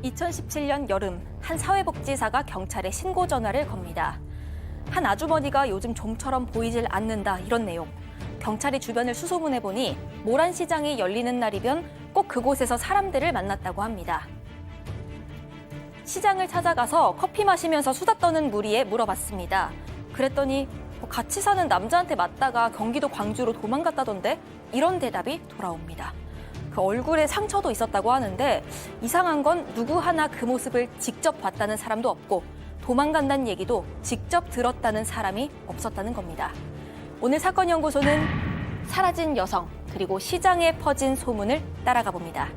2017년 여름 한 사회복지사가 경찰에 신고 전화를 겁니다. 한 아주머니가 요즘 좀처럼 보이질 않는다 이런 내용. 경찰이 주변을 수소문해보니 모란시장이 열리는 날이면 꼭 그곳에서 사람들을 만났다고 합니다. 시장을 찾아가서 커피 마시면서 수다 떠는 무리에 물어봤습니다. 그랬더니 같이 사는 남자한테 맞다가 경기도 광주로 도망갔다던데 이런 대답이 돌아옵니다. 그 얼굴에 상처도 있었다고 하는데 이상한 건 누구 하나 그 모습을 직접 봤다는 사람도 없고 도망간다는 얘기도 직접 들었다는 사람이 없었다는 겁니다. 오늘 사건연구소는 사라진 여성 그리고 시장에 퍼진 소문을 따라가 봅니다.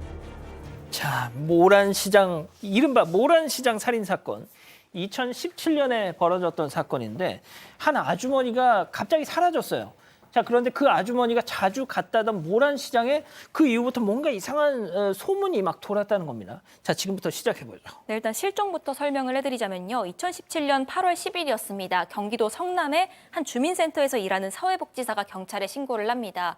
자, 모란시장, 이른바 모란시장 살인사건. 2017년에 벌어졌던 사건인데 한 아주머니가 갑자기 사라졌어요. 자, 그런데 그 아주머니가 자주 갔다던 모란시장에 그 이후부터 뭔가 이상한 소문이 막 돌았다는 겁니다. 자, 지금부터 시작해보죠. 네, 일단 실종부터 설명을 해드리자면요. 2017년 8월 10일이었습니다. 경기도 성남의 한 주민센터에서 일하는 사회복지사가 경찰에 신고를 합니다.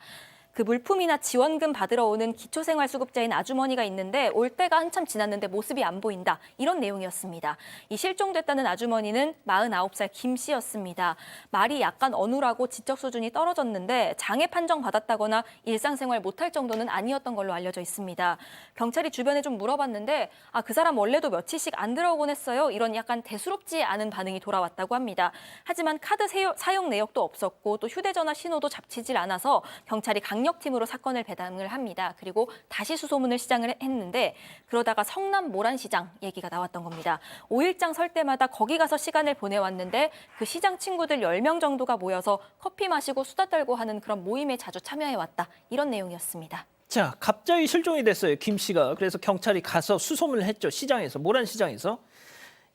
그 물품이나 지원금 받으러 오는 기초생활수급자인 아주머니가 있는데 올 때가 한참 지났는데 모습이 안 보인다. 이런 내용이었습니다. 이 실종됐다는 아주머니는 49살 김 씨였습니다. 말이 약간 어눌하고 지적 수준이 떨어졌는데 장애 판정 받았다거나 일상생활 못할 정도는 아니었던 걸로 알려져 있습니다. 경찰이 주변에 좀 물어봤는데 그 사람 원래도 며칠씩 안 들어오곤 했어요. 이런 약간 대수롭지 않은 반응이 돌아왔다고 합니다. 하지만 카드 사용 내역도 없었고 또 휴대전화 신호도 잡히질 않아서 경찰이 강력팀으로 사건을 배당을 합니다. 그리고 다시 수소문을 시작을 했는데 그러다가 성남 모란시장 얘기가 나왔던 겁니다. 5일장 설 때마다 거기 가서 시간을 보내왔는데 그 시장 친구들 10명 정도가 모여서 커피 마시고 수다 떨고 하는 그런 모임에 자주 참여해왔다. 이런 내용이었습니다. 자, 갑자기 실종이 됐어요, 김 씨가. 그래서 경찰이 가서 수소문을 했죠, 시장에서, 모란시장에서.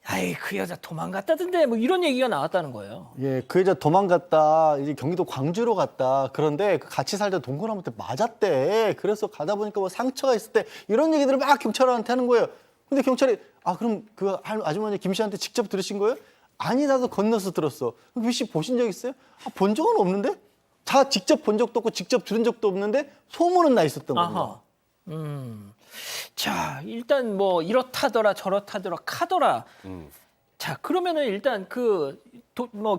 아이, 그 여자 도망갔다던데 뭐 이런 얘기가 나왔다는 거예요. 예, 그 여자 도망갔다. 이제 경기도 광주로 갔다. 그런데 그 같이 살던 동거남한테 맞았대. 그래서 가다 보니까 뭐 상처가 있을 때 이런 얘기들을 막 경찰한테 하는 거예요. 근데 경찰이 그럼 그 아주머니 김 씨한테 직접 들으신 거예요? 아니, 나도 건너서 들었어. 김 씨 보신 적 있어요? 본 적은 없는데? 다 직접 본 적도 없고 직접 들은 적도 없는데 소문은 나 있었던 겁니다. 자, 일단 뭐 이렇다더라 저렇다더라 카더라. 자, 그러면은 일단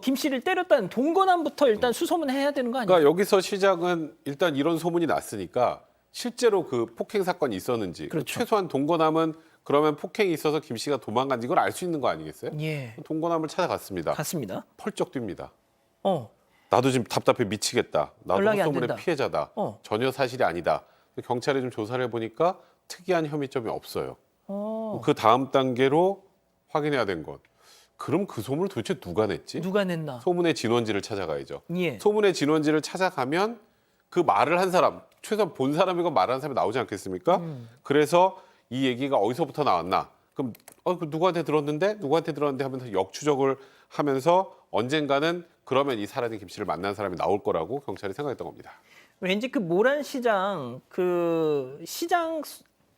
김 씨를 때렸다는 동거남부터 일단 수소문해야 되는 거 아니에요? 그러니까 여기서 시작은 일단 이런 소문이 났으니까 실제로 그 폭행 사건이 있었는지 그렇죠. 최소한 동거남은 그러면 폭행이 있어서 김 씨가 도망간 걸 알 수 있는 거 아니겠어요? 예. 동거남을 찾아갔습니다. 갔습니다. 펄쩍 뜁니다. 어. 나도 지금 답답해 미치겠다. 나도 연락이 안 헛소문의 된다. 피해자다. 전혀 사실이 아니다. 경찰이 좀 조사를 해보니까 특이한 혐의점이 없어요. 그 다음 단계로 확인해야 된 것. 그럼 그 소문을 도대체 누가 냈지? 누가 냈나? 소문의 진원지를 찾아가야죠. 예. 소문의 진원지를 찾아가면 그 말을 한 사람, 최소한 본 사람이고 말하는 사람이 나오지 않겠습니까? 그래서 이 얘기가 어디서부터 나왔나? 그럼 누구한테 들었는데 하면서 역추적을 하면서 언젠가는 그러면 이 사라진 김 씨를 만난 사람이 나올 거라고 경찰이 생각했던 겁니다. 왠지 그 모란시장 시장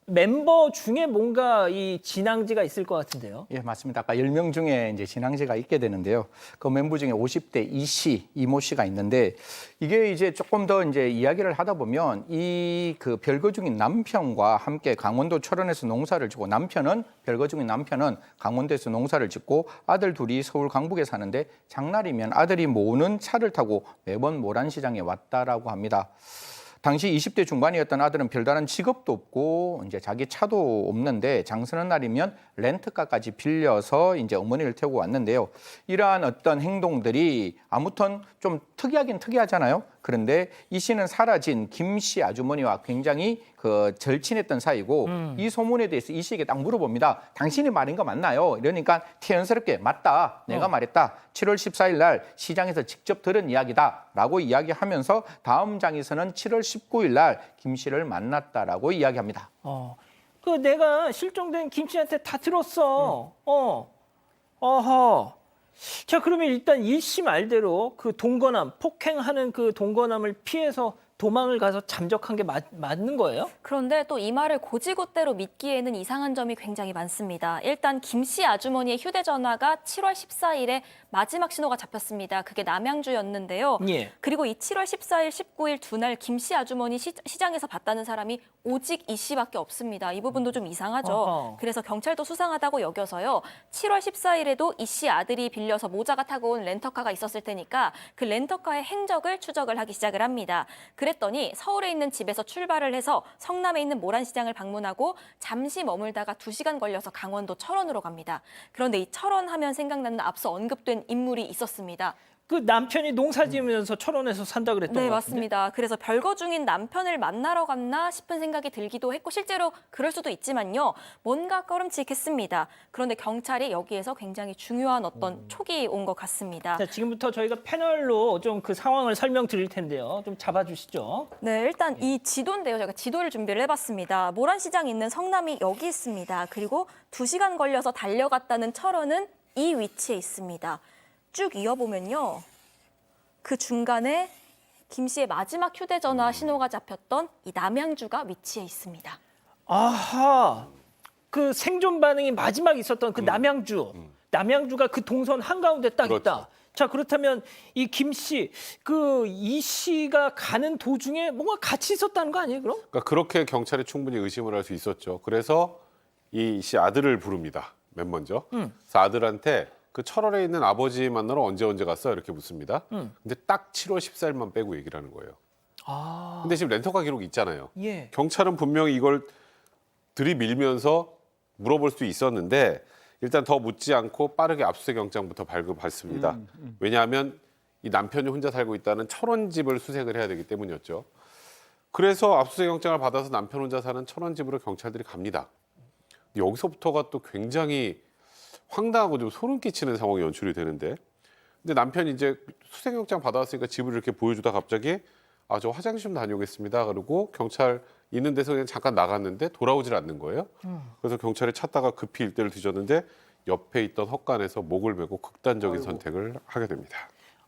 멤버 중에 뭔가 이 진앙지가 있을 것 같은데요. 예, 맞습니다. 아까 10명 중에 이제 진앙지가 있게 되는데요. 그 멤버 중에 50대 이모 씨가 있는데 이게 이제 조금 더 이제 이야기를 하다 보면 이 그 별거 중인 남편과 함께 강원도 철원에서 농사를 짓고 별거 중인 남편은 강원도에서 농사를 짓고 아들 둘이 서울 강북에 사는데 장날이면 아들이 모으는 차를 타고 매번 모란시장에 왔다라고 합니다. 당시 20대 중반이었던 아들은 별다른 직업도 없고 이제 자기 차도 없는데 장서는 날이면 렌트카까지 빌려서 이제 어머니를 태우고 왔는데요. 이러한 어떤 행동들이 아무튼 좀 특이하긴 특이하잖아요. 그런데 이 씨는 사라진 김 씨 아주머니와 굉장히 절친했던 사이고 이 소문에 대해서 이 씨에게 딱 물어봅니다. 당신이 말인 거 맞나요? 이러니까 태연스럽게 맞다. 내가 말했다. 7월 14일 날 시장에서 직접 들은 이야기다라고 이야기하면서 다음 장에서는 7월 19일 날 김 씨를 만났다라고 이야기합니다. 내가 실종된 김 씨한테 다 들었어. 어허. 자, 그러면 일단 이 씨 말대로 그 동거남, 폭행하는 그 동거남을 피해서 도망을 가서 잠적한 게 맞는 거예요? 그런데 또 이 말을 고지고대로 믿기에는 이상한 점이 굉장히 많습니다. 일단 김 씨 아주머니의 휴대전화가 7월 14일에 마지막 신호가 잡혔습니다. 그게 남양주였는데요. 예. 그리고 이 7월 14일, 19일 두 날 김 씨 아주머니 시장에서 봤다는 사람이 오직 이 씨밖에 없습니다. 이 부분도 좀 이상하죠. 어허. 그래서 경찰도 수상하다고 여겨서요. 7월 14일에도 이 씨 아들이 빌려서 모자가 타고 온 렌터카가 있었을 테니까 그 렌터카의 행적을 추적을 하기 시작을 합니다. 그랬더니 서울에 있는 집에서 출발을 해서 성남에 있는 모란시장을 방문하고 잠시 머물다가 2시간 걸려서 강원도 철원으로 갑니다. 그런데 이 철원 하면 생각나는 앞서 언급된 인물이 있었습니다. 그 남편이 농사 지으면서 철원에서 산다 그랬던 네, 것 같은데. 맞습니다. 그래서 별거 중인 남편을 만나러 갔나 싶은 생각이 들기도 했고 실제로 그럴 수도 있지만요. 뭔가 꺼름칙했습니다. 그런데 경찰이 여기에서 굉장히 중요한 어떤 촉이 온 것 같습니다. 자, 지금부터 저희가 패널로 좀 그 상황을 설명드릴 텐데요. 좀 잡아주시죠. 네, 일단 이 지도인데요. 제가 지도를 준비를 해봤습니다. 모란시장 있는 성남이 여기 있습니다. 그리고 2시간 걸려서 달려갔다는 철원은 이 위치에 있습니다. 쭉 이어보면요. 그 중간에 김 씨의 마지막 휴대전화 신호가 잡혔던 이 남양주가 위치해 있습니다. 아하, 그 생존 반응이 마지막 있었던 그 남양주가 그 동선 한가운데 딱 그렇죠. 있다. 자, 그렇다면 이 김 씨, 그 이 씨가 가는 도중에 뭔가 같이 있었다는 거 아니에요, 그럼? 그러니까 그렇게 경찰이 충분히 의심을 할 수 있었죠. 그래서 이 씨 아들을 부릅니다. 맨 먼저. 그래서 아들한테 그 철원에 있는 아버지 만나러 언제 갔어? 이렇게 묻습니다. 근데 딱 7월 14일만 빼고 얘기를 하는 거예요. 아, 근데 지금 렌터카 기록이 있잖아요. 예. 경찰은 분명히 이걸 들이밀면서 물어볼 수 있었는데 일단 더 묻지 않고 빠르게 압수수색 영장부터 발급했습니다. 왜냐하면 이 남편이 혼자 살고 있다는 철원 집을 수색을 해야 되기 때문이었죠. 그래서 압수수색 영장을 받아서 남편 혼자 사는 철원 집으로 경찰들이 갑니다. 여기서부터가 또 굉장히 황당하고 좀 소름 끼치는 상황이 연출이 되는데, 근데 남편이 이제 수색영장 받아왔으니까 집을 이렇게 보여주다 갑자기 저 화장실 좀 다녀오겠습니다. 그러고 경찰 있는 데서 그냥 잠깐 나갔는데 돌아오질 않는 거예요. 그래서 경찰이 찾다가 급히 일대를 뒤졌는데 옆에 있던 헛간에서 목을 메고 극단적인 선택을 하게 됩니다.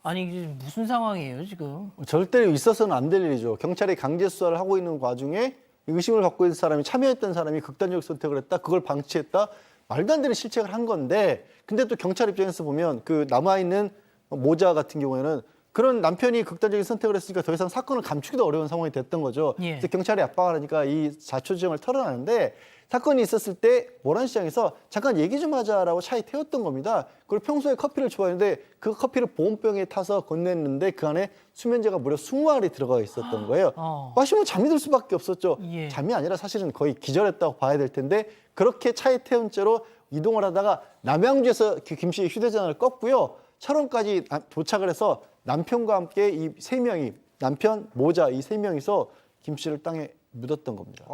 아니 이게 무슨 상황이에요 지금? 절대 있어서는 안 될 일이죠. 경찰이 강제 수사를 하고 있는 와중에 의심을 받고 있는 사람이 참여했던 사람이 극단적 선택을 했다. 그걸 방치했다. 말도 안 되는 실책을 한 건데, 근데 또 경찰 입장에서 보면 그 남아있는 모자 같은 경우에는 그런 남편이 극단적인 선택을 했으니까 더 이상 사건을 감추기도 어려운 상황이 됐던 거죠. 예. 그래서 경찰이 압박을 하니까 이 자초지종을 털어내는데, 사건이 있었을 때 모란시장에서 잠깐 얘기 좀 하자라고 차에 태웠던 겁니다. 그리고 평소에 커피를 좋아했는데 그 커피를 보온병에 타서 건넸는데 그 안에 수면제가 무려 20알이 들어가 있었던 거예요. 마시면 잠이 들 수밖에 없었죠. 예. 잠이 아니라 사실은 거의 기절했다고 봐야 될 텐데, 그렇게 차에 태운 채로 이동을 하다가 남양주에서 김 씨의 휴대전화를 껐고요. 철원까지 도착을 해서 남편과 함께 이 세 명이, 남편, 모자 이 세 명이서 김 씨를 땅에 묻었던 겁니다.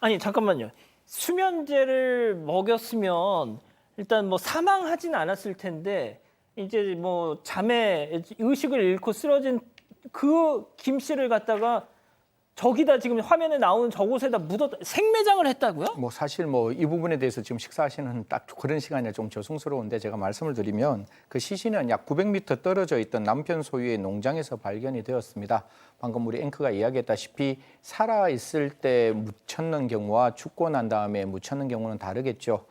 아니 잠깐만요. 수면제를 먹였으면 일단 뭐 사망하진 않았을 텐데 이제 뭐 잠에 의식을 잃고 쓰러진 그 김 씨를 갖다가 저기다 지금 화면에 나오는 저곳에다 묻었다, 생매장을 했다고요? 뭐 사실 뭐 이 부분에 대해서 지금 식사하시는 딱 그런 시간이 좀 죄송스러운데 제가 말씀을 드리면 그 시신은 약 900m 떨어져 있던 남편 소유의 농장에서 발견이 되었습니다. 방금 우리 앵커가 이야기했다시피 살아 있을 때 묻혔는 경우와 죽고 난 다음에 묻혔는 경우는 다르겠죠.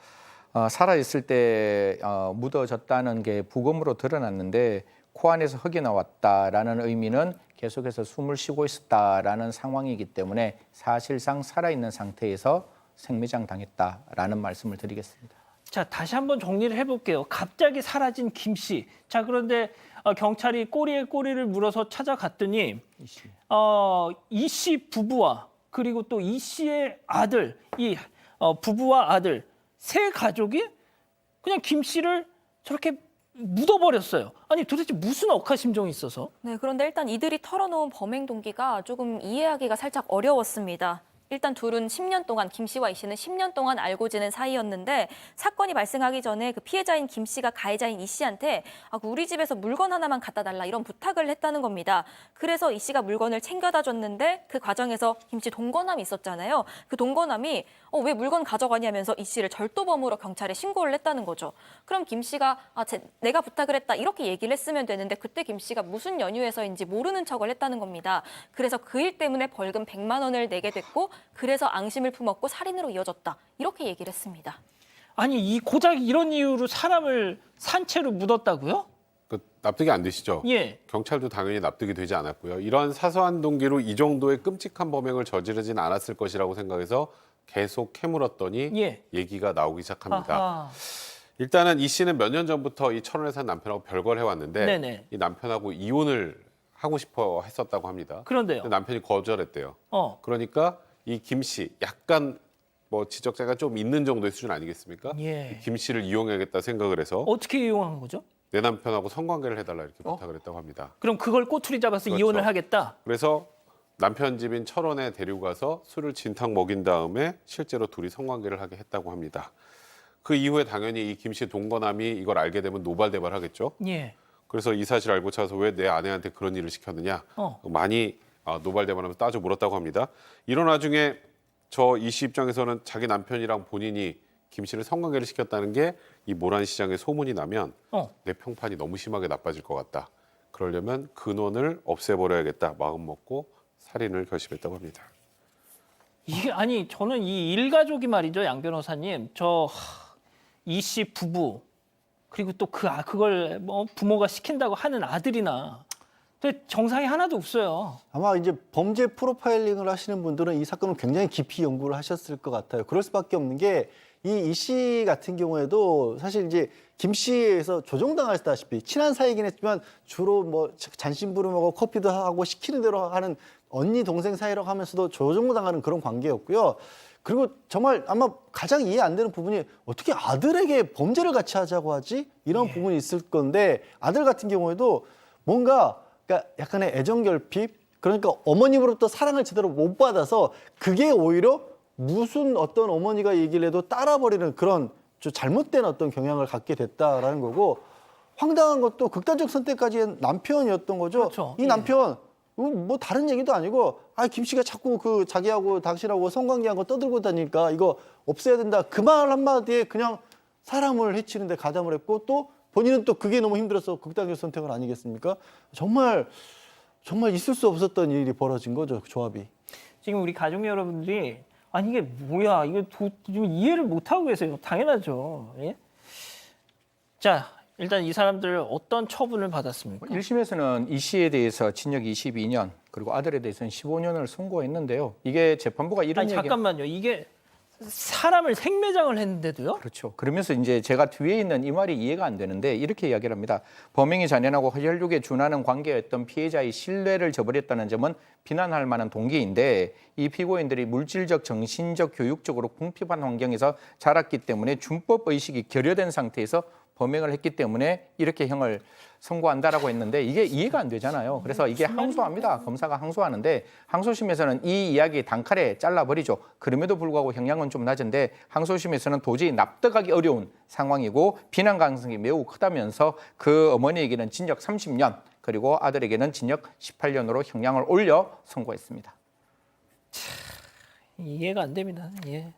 살아 있을 때 묻어졌다는 게 부검으로 드러났는데 코 안에서 흙이 나왔다라는 의미는 계속해서 숨을 쉬고 있었다라는 상황이기 때문에 사실상 살아있는 상태에서 생매장 당했다라는 말씀을 드리겠습니다. 자, 다시 한번 정리를 해볼게요. 갑자기 사라진 김 씨. 자, 그런데 경찰이 꼬리에 꼬리를 물어서 찾아갔더니 이 씨 부부와 그리고 또 이 씨의 아들, 이 부부와 아들 세 가족이 그냥 김 씨를 저렇게 묻어버렸어요. 아니 도대체 무슨 억하심정이 있어서? 네, 그런데 일단 이들이 털어놓은 범행 동기가 조금 이해하기가 살짝 어려웠습니다. 일단 둘은 10년 동안, 김 씨와 이 씨는 10년 동안 알고 지낸 사이였는데 사건이 발생하기 전에 그 피해자인 김 씨가 가해자인 이 씨한테 우리 집에서 물건 하나만 갖다 달라 이런 부탁을 했다는 겁니다. 그래서 이 씨가 물건을 챙겨다 줬는데 그 과정에서 김 씨 동거남이 있었잖아요. 그 동거남이 왜 물건 가져가냐면서 이 씨를 절도범으로 경찰에 신고를 했다는 거죠. 그럼 김 씨가 내가 부탁을 했다 이렇게 얘기를 했으면 되는데 그때 김 씨가 무슨 연유에서인지 모르는 척을 했다는 겁니다. 그래서 그 일 때문에 벌금 100만 원을 내게 됐고 그래서 앙심을 품었고 살인으로 이어졌다. 이렇게 얘기를 했습니다. 아니 이 고작 이런 이유로 사람을 산채로 묻었다고요? 납득이 안 되시죠? 예. 경찰도 당연히 납득이 되지 않았고요. 이런 사소한 동기로 이 정도의 끔찍한 범행을 저지르진 않았을 것이라고 생각해서 계속 캐물었더니 예. 얘기가 나오기 시작합니다. 아하. 일단은 이 씨는 몇 년 전부터 이 철원에 산 남편하고 별거를 해왔는데 네네. 이 남편하고 이혼을 하고 싶어 했었다고 합니다. 그런데요. 근데 남편이 거절했대요. 그러니까 이 김 씨 약간 뭐 지적자가 좀 있는 정도의 수준 아니겠습니까? 예. 김 씨를 이용해야겠다 생각을 해서 어떻게 이용한 거죠? 내 남편하고 성관계를 해달라 이렇게 부탁을 했다고 합니다. 그럼 그걸 꼬투리 잡아서 그렇죠. 이혼을 하겠다. 그래서 남편 집인 철원에 데리고 가서 술을 진탕 먹인 다음에 실제로 둘이 성관계를 하게 했다고 합니다. 그 이후에 당연히 이 김 씨 동거남이 이걸 알게 되면 노발대발하겠죠. 예. 그래서 이 사실 알고 차서 왜 내 아내한테 그런 일을 시켰느냐 많이 노발대발하면서 따져 물었다고 합니다. 이런 와중에 저 이 씨 입장에서는 자기 남편이랑 본인이 김 씨를 성관계를 시켰다는 게 이 모란시장에 소문이 나면 내 평판이 너무 심하게 나빠질 것 같다. 그러려면 근원을 없애버려야겠다 마음 먹고 살인을 결심했다고 합니다. 이게 아니 저는 이 일가족이 말이죠, 양 변호사님. 이 씨 부부 그리고 또 그걸 뭐 부모가 시킨다고 하는 아들이나 근데 정상이 하나도 없어요. 아마 이제 범죄 프로파일링을 하시는 분들은 이 사건을 굉장히 깊이 연구를 하셨을 것 같아요. 그럴 수밖에 없는 게 이 씨 같은 경우에도 사실 이제 김 씨에서 조종당하셨다시피 친한 사이긴 했지만 주로 뭐 잔심부름하고 커피도 하고 시키는 대로 하는 언니 동생 사이라고 하면서도 조종당하는 그런 관계였고요. 그리고 정말 아마 가장 이해 안 되는 부분이 어떻게 아들에게 범죄를 같이 하자고 하지? 이런 부분이 있을 건데 아들 같은 경우에도 뭔가 그러니까 약간의 애정 결핍 그러니까 어머님으로부터 사랑을 제대로 못 받아서 그게 오히려 무슨 어떤 어머니가 얘기를 해도 따라버리는 그런 좀 잘못된 어떤 경향을 갖게 됐다라는 거고 황당한 것도 극단적 선택까지 한 남편이었던 거죠. 그렇죠. 이 남편 뭐 다른 얘기도 아니고 김 씨가 자꾸 그 자기하고 당신하고 성관계한 거 떠들고 다니니까 이거 없애야 된다. 그 말 한마디에 그냥 사람을 해치는데 가담을 했고 또 본인은 또 그게 너무 힘들어서 극단적 선택을 아니겠습니까? 정말 있을 수 없었던 일이 벌어진 거죠. 그 조합이. 지금 우리 가족 여러분들이 아니 이게 뭐야 이거 좀 이해를 못 하고 계세요. 당연하죠. 예? 자 일단 이 사람들 어떤 처분을 받았습니까? 1심에서는 이 씨에 대해서 징역 22년 그리고 아들에 대해서는 15년을 선고했는데요. 이게 재판부가 이런 아니 얘기 잠깐만요. 이게 사람을 생매장을 했는데도요? 그렇죠. 그러면서 이제 제가 뒤에 있는 이 말이 이해가 안 되는데 이렇게 이야기를 합니다. 범행이 잔인하고 혈육에 준하는 관계였던 피해자의 신뢰를 저버렸다는 점은 비난할 만한 동기인데 이 피고인들이 물질적, 정신적, 교육적으로 궁핍한 환경에서 자랐기 때문에 준법 의식이 결여된 상태에서 범행을 했기 때문에 이렇게 형을 선고한다라고 했는데 이게 이해가 안 되잖아요. 그래서 이게 항소합니다. 검사가 항소하는데 항소심에서는 이 이야기 단칼에 잘라버리죠. 그럼에도 불구하고 형량은 좀 낮은데 항소심에서는 도저히 납득하기 어려운 상황이고 비난 가능성이 매우 크다면서 그 어머니에게는 징역 30년 그리고 아들에게는 징역 18년으로 형량을 올려 선고했습니다. 이해가 안 됩니다. 예.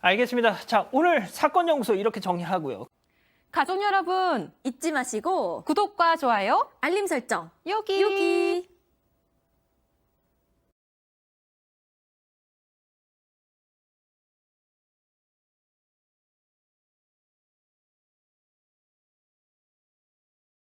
알겠습니다. 자 오늘 사건 연구소 이렇게 정리하고요. 가족 여러분 잊지 마시고 구독과 좋아요 알림 설정 여기.